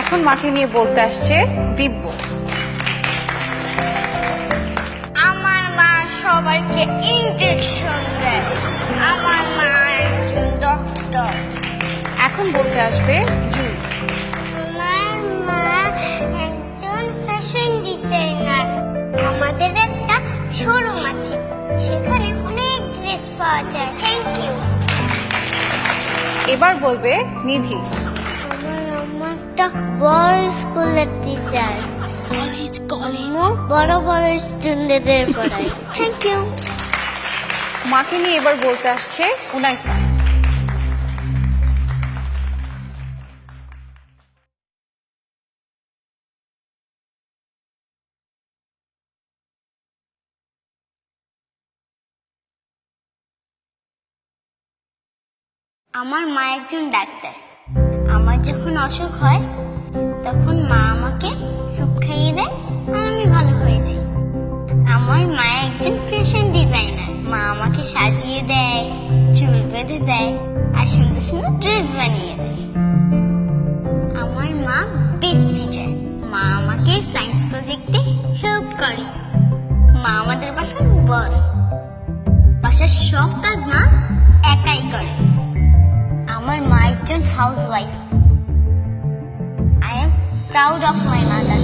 এখন মাকে নিয়ে বলতে আসছে দিব্য। আমার মা সবাইকে ইনজেকশন দেয়। আমার মা একজন ডক্টর। এখন বলতে আসবে জুই। আমার মা একজন ফ্যাশন ডিজাইনার। আমাদের একটা শোরুম আছে, সেখানে অনেক ড্রেস পাওয়া যায়। Thank you. এবার বলবে নিধি। আমার আম্মা একটা বড় স্কুলের টিচার। কলেজ বড় বড় স্টুডেন্টদের পড়ায়। Thank you. মাকে নিয়ে এবার বলতে আসছে উনাইসা। আমার মা একজন ডাক্তার। আমার যখন অসুখ হয় তখন মা আমাকে স্যুপ খাইয়ে দেয় আর আমি ভালো হয়ে যাই। আমার মা একজন ফ্যাশন ডিজাইনার। মা আমাকে সাজিয়ে দেয়, চুল বেঁধে দেয় আর সুন্দর সুন্দর ড্রেস বানিয়ে দেয়। আমার মা বেস্ট টিচার। মা আমাকে সায়েন্স প্রজেক্টে হেল্প করে। মা আমাদের বাসার বস। বাসার সব কাজ মা একাই করে। আমার মা একজন housewife. I am proud of my mother.